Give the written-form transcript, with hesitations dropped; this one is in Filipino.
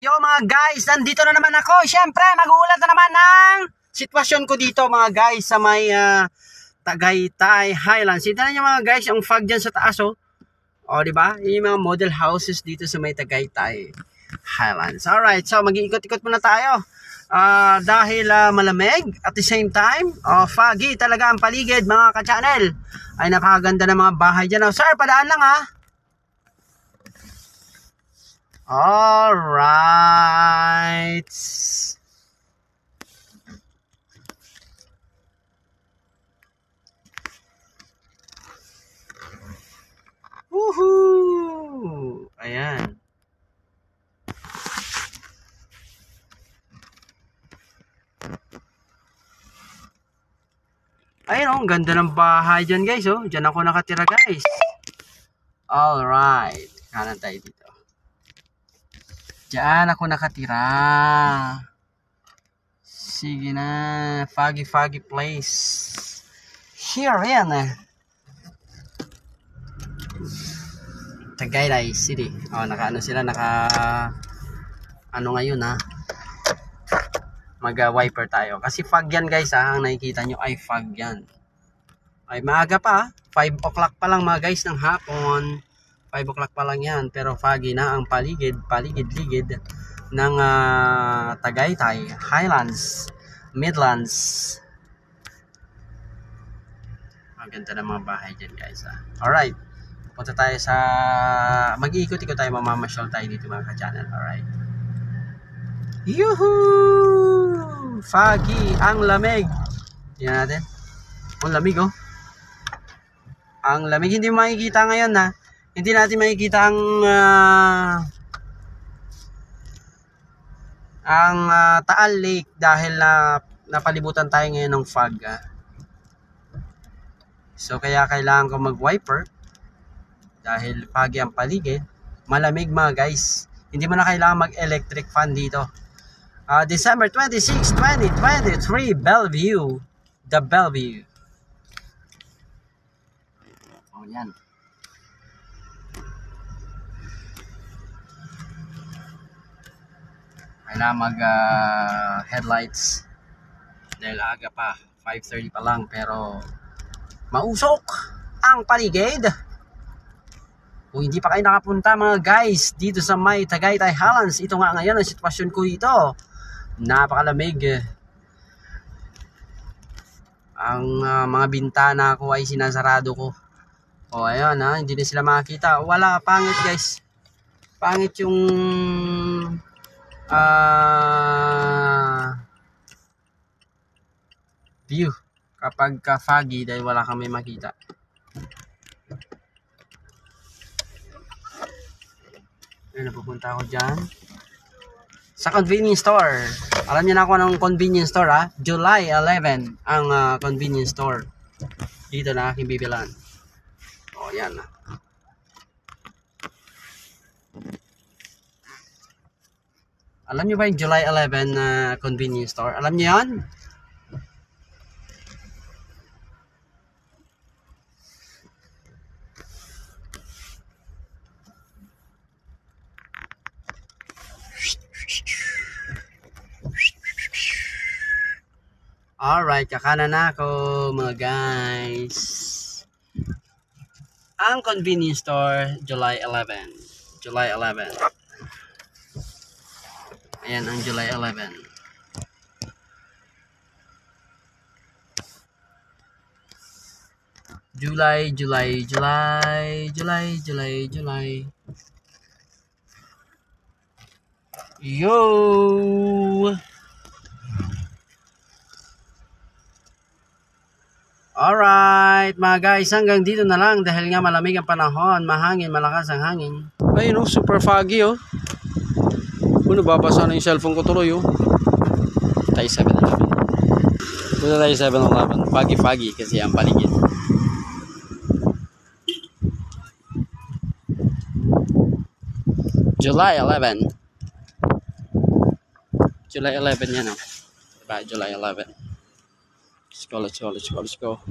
Yo mga guys, nandito na naman ako. Siyempre, mag-uulat na naman ng sitwasyon ko dito mga guys sa may Tagaytay Highlands. Ito na nyo mga guys, yung fog dyan sa taas oh. O diba? Yung mga model houses dito sa may Tagaytay Highlands. Alright, so mag-iikot-ikot muna tayo. Dahil malamig at the same time, foggy talaga ang paligid mga ka-channel. Ay napakaganda ng mga bahay dyan. Oh, sir, padaan lang ha. Alright. Woohoo! Ayan. Ayun oh, ang ganda ng bahay dyan guys oh. Dyan ako nakatira guys. Alright. Kanan tayo dito. Diyan ako nakatira. Sige na. Foggy place. Here in Tagaytay City. Oh, naka-ano sila. Ano ngayon ha. Mag-wiper tayo. Kasi fog yan guys ha. Ang nakikita nyo ay fog yan. Ay maaga pa. 5 o'clock pa lang mga guys ng hapon. 5 o'clock pa lang yan, pero foggy na ang paligid-ligid ng Tagaytay Highlands, Midlands. Ang ganda ng mga bahay dyan guys ha. Alright, punta tayo sa mag-iikot-ikot tayo, mamamasyal tayo dito mga ka-channel. Alright, yuhuu, foggy, ang lamig. Tingnan natin, ang lamig oh. Ang lamig, hindi makikita ngayon ha. Hindi natin makikita ang Taal Lake dahil napalibutan tayo ngayon ng fog. So kaya kailangan ko mag-wiper dahil foggy ang paligid. Malamig mga guys. Hindi mo na kailangan mag-electric fan dito. December 26, 2023, Bellevue. The Bellevue. Oh yan. Kailangan mag headlights dahil aga pa, 5:30 pa lang, pero mausok ang paligid. Kung hindi pa kayo nakapunta mga guys dito sa may Tagaytay Highlands, ito nga ngayon ang sitwasyon ko dito. Napakalamig. Ang mga bintana ko ay sinasarado ko. O ayun ha, hindi na sila makakita. Wala, pangit guys. Pangit yung view kapag foggy dahil wala kami makita. Ayun, napupunta ako dyan sa convenience store. Alam niyo na ako ng convenience store ha. July 11 ang convenience store dito na aking bibilan. O yan na. Alam niyo ba yung July 11 na convenience store? Alam niyo yan? Alright, kakanan na ako mga guys. Ang convenience store, July 11. July 11. Ayan ang July 11. July. Yo! Alright mga guys, hanggang dito na lang dahil nga malamig ang panahon, mahangin, malakas ang hangin. Ayun oh, super foggy oh. Nababasa na yung cellphone ko tuloy oh. Tayo 7-Eleven. Punta tayo 7-Eleven. Foggy kasi ang paligid. July 11. July 11 yan oh. Diba? July 11. Let's go.